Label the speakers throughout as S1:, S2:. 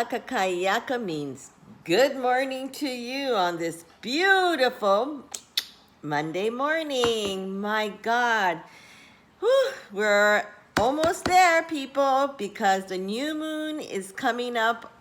S1: Kakayaka means good morning to you on this beautiful Monday morning. My God. Whew, we're almost there, people, because the new moon is coming up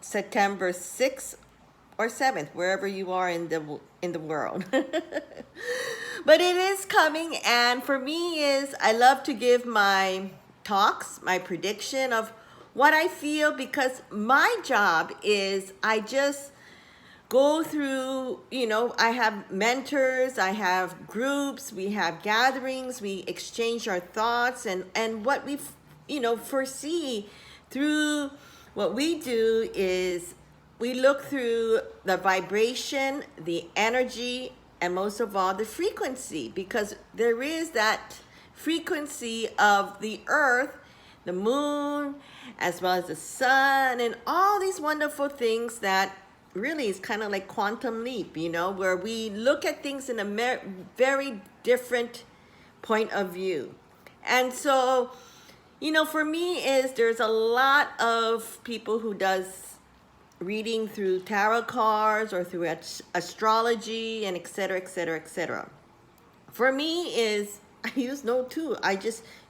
S1: September 6th or 7th, wherever you are in the world. But it is coming, and for me is I love to give my talks, my prediction of what I feel, because my job is I just go through, I have mentors, I have groups, we have gatherings, we exchange our thoughts and what we, foresee through what we do is we look through the vibration, the energy, and most of all, the frequency, because there is that frequency of the earth, the moon, as well as the sun, and all these wonderful things that really is kind of like quantum leap, where we look at things in a very different point of view. And so, for me is there's a lot of people who does reading through tarot cards or through astrology and etc., etc., etc. For me is I use no tool.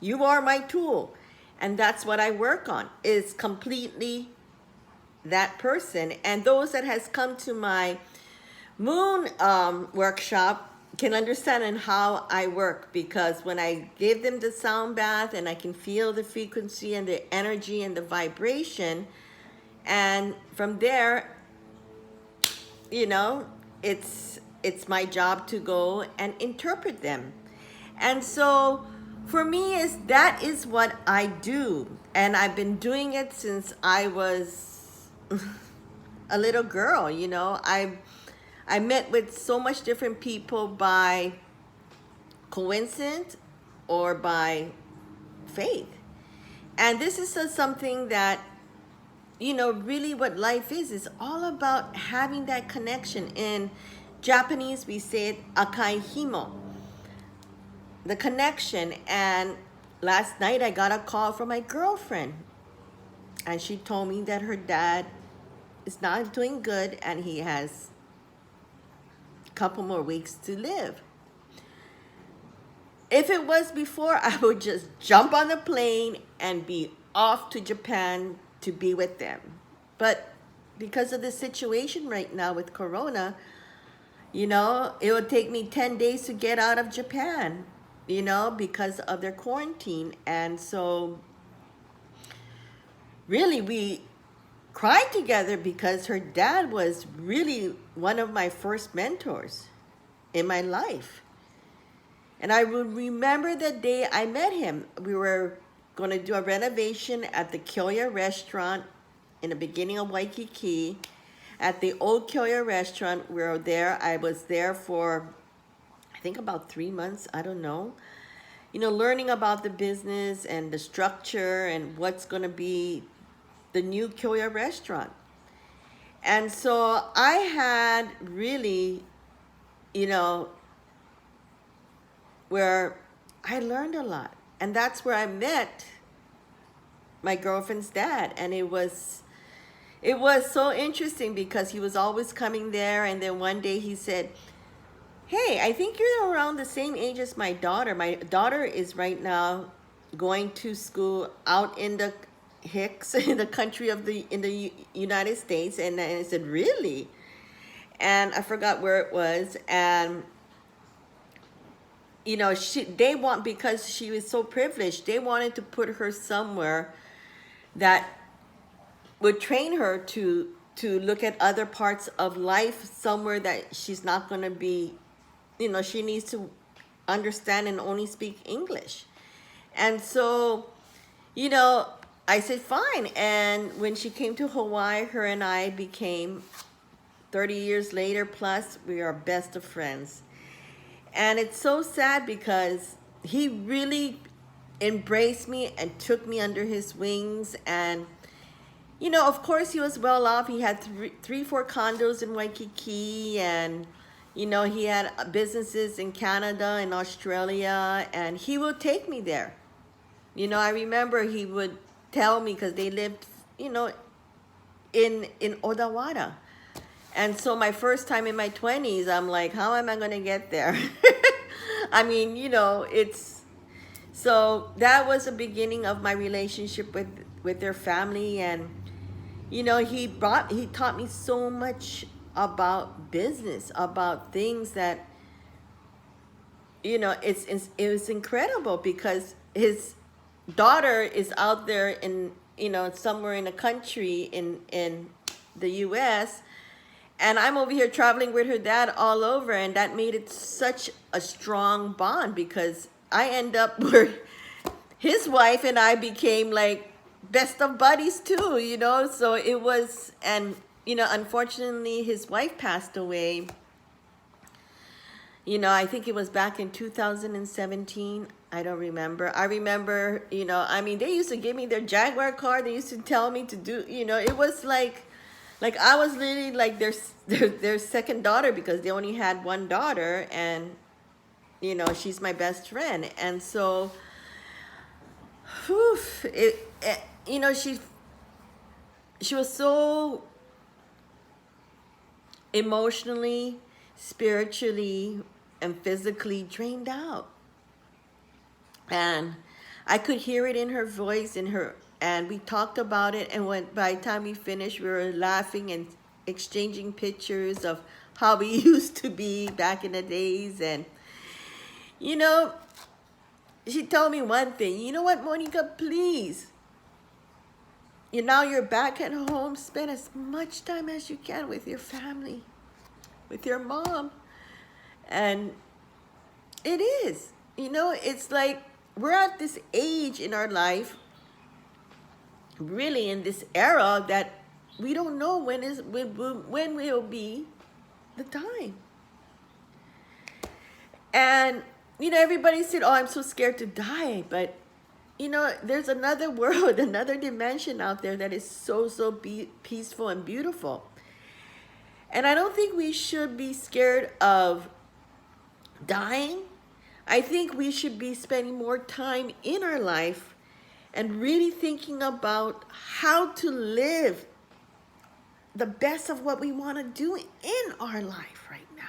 S1: You are my tool. And that's what I work on, is completely that person. And those that has come to my moon workshop can understand and how I work, because when I give them the sound bath and I can feel the frequency and the energy and the vibration, and from there, it's my job to go and interpret them. And so for me that is what I do, and I've been doing it since I was a little girl. I met with so much different people by coincidence or by faith. And this is something that, really what life is all about having that connection. In Japanese, we say it akai himo, the connection. And last night I got a call from my girlfriend, and she told me that her dad is not doing good and he has a couple more weeks to live. If it was before, I would just jump on the plane and be off to Japan to be with them. But because of the situation right now with Corona, it would take me 10 days to get out of Japan, because of their quarantine. And so really we cried together, because her dad was really one of my first mentors in my life. And I would remember the day I met him. We were going to do a renovation at the Cocojor restaurant in the beginning of Waikiki. At the old Cocojor restaurant, we were there. I was there for, I think, about 3 months. I don't know. Learning about the business and the structure and what's going to be the new Cocojor restaurant. And so I had really, where I learned a lot. And that's where I met my girlfriend's dad. And it was so interesting, because he was always coming there. And then one day he said, "Hey, I think you're around the same age as my daughter. My daughter is right now going to school out in the Hicks, in the country in the United States." And I said, "Really?" And I forgot where it was. And because she was so privileged, they wanted to put her somewhere that would train her to look at other parts of life, somewhere that she's not going to be, she needs to understand and only speak English. And so, I said, fine. And when she came to Hawaii, her and I became, 30 years later plus, we are best of friends. And it's so sad, because he really embraced me and took me under his wings. And, of course, he was well off. He had 4 condos in Waikiki, and, he had businesses in Canada and Australia, and he would take me there. I remember he would tell me, because they lived, in Odawara. And so my first time in my 20s, I'm like, how am I going to get there? I mean, you know, it's, so that was the beginning of my relationship with their family. And, you know, he taught me so much about business, about things that, you know, it was incredible because his daughter is out there in, you know, somewhere in a country in the US, and I'm over here traveling with her dad all over, and that made it such a strong bond because I end up where his wife and I became like best of buddies too, you know. So it was, and you know, unfortunately his wife passed away. You know, I think it was back in 2017. I don't remember. I remember, you know, I mean, they used to give me their Jaguar car. They used to tell me to do, you know, it was like I was literally like their second daughter because they only had one daughter, and, you know, she's my best friend. And so, whew, you know, she was so emotionally, spiritually, and physically drained out. And I could hear it in her voice, and we talked about it, and by the time we finished, we were laughing and exchanging pictures of how we used to be back in the days. And, you know, she told me one thing, you know what, Monica, please, now you're back at home, spend as much time as you can with your family, with your mom. And it is, you know, it's like we're at this age in our life, really in this era, that we don't know when will be the time. And, you know, everybody said, oh, I'm so scared to die. But, you know, there's another world, another dimension out there that is so peaceful and beautiful. And I don't think we should be scared of dying. I think we should be spending more time in our life and really thinking about how to live the best of what we want to do in our life right now.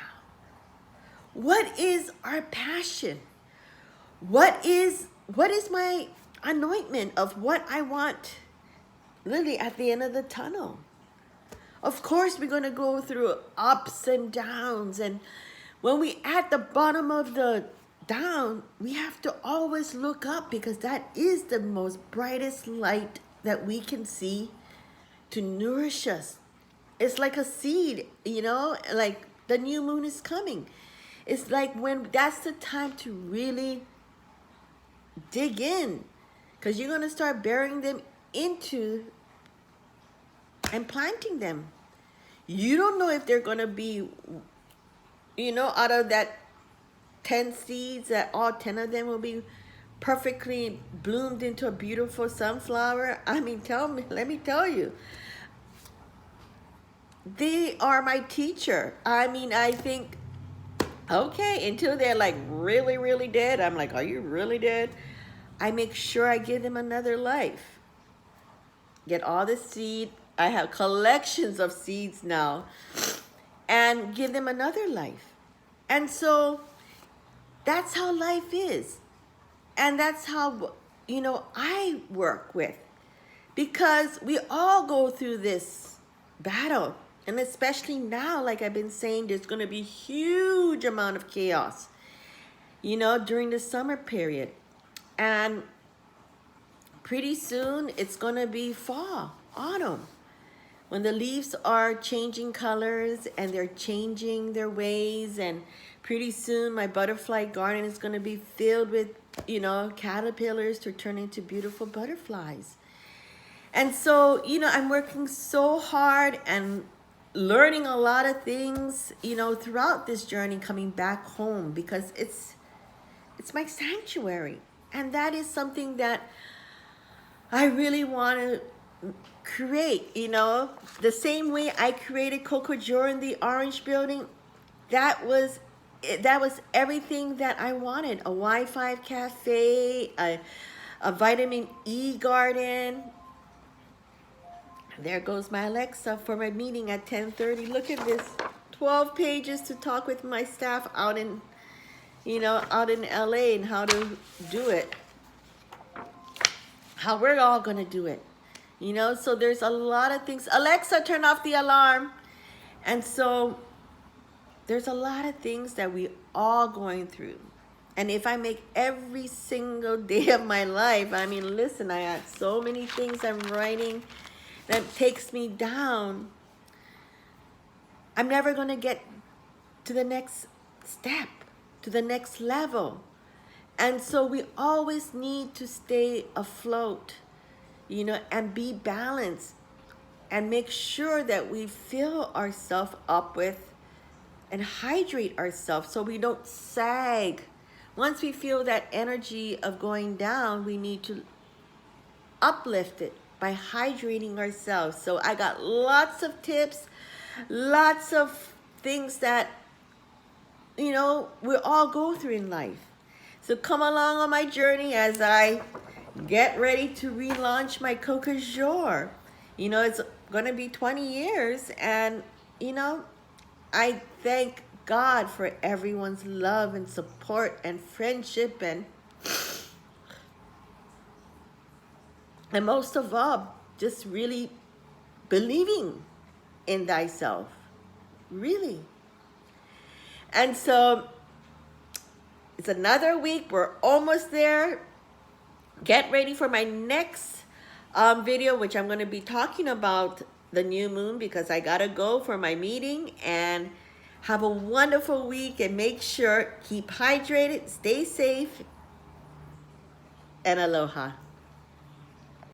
S1: What is our passion? What is my anointment of what I want literally at the end of the tunnel? Of course, we're going to go through ups and downs, and when we at the bottom of the down, we have to always look up, because that is the most brightest light that we can see to nourish us. It's like a seed, you know, like the new moon is coming. It's like when that's the time to really dig in, because you're going to start burying them into and planting them. You don't know if they're going to be, you know, out of that 10 seeds, that all 10 of them will be perfectly bloomed into a beautiful sunflower. I mean, let me tell you, they are my teacher. I mean, I think, okay, until they're like really, really dead, I'm like, are you really dead? I make sure I give them another life. Get all the seed. I have collections of seeds now, and give them another life. And so that's how life is. And that's how, you know, I work with, because we all go through this battle. And especially now, like I've been saying, there's going to be huge amount of chaos, you know, during the summer period. And pretty soon it's going to be fall, autumn, when the leaves are changing colors and they're changing their ways. And pretty soon my butterfly garden is going to be filled with, you know, caterpillars to turn into beautiful butterflies. And so, you know, I'm working so hard and learning a lot of things, you know, throughout this journey coming back home, because it's my sanctuary. And that is something that I really want to create, you know, the same way I created Cocojor in the Orange Building. That was everything that I wanted. A Wi-Fi cafe, a vitamin E garden, There goes my Alexa for my meeting at 10:30. Look at this. 12 pages to talk with my staff out in, out in LA, and how to do it. How we're all going to do it. So there's a lot of things. Alexa, turn off the alarm. And so there's a lot of things that we all going through. And if I make every single day of my life, I mean, listen, I had so many things I'm writing that takes me down. I'm never going to get to the next step, to the next level. And so we always need to stay afloat, and be balanced, and make sure that we fill ourselves up with and hydrate ourselves so we don't sag. Once we feel that energy of going down, we need to uplift it by hydrating ourselves. So I got lots of tips, lots of things that, we all go through in life. So come along on my journey as I get ready to relaunch my Cocojor. It's going to be 20 years. And, I thank God for everyone's love and support and friendship, and most of all, just really believing in thyself. Really. And so it's another week. We're almost there. Get ready for my next video, which I'm going to be talking about the new moon, because I got to go for my meeting. And have a wonderful week, and make sure, keep hydrated, stay safe, and aloha.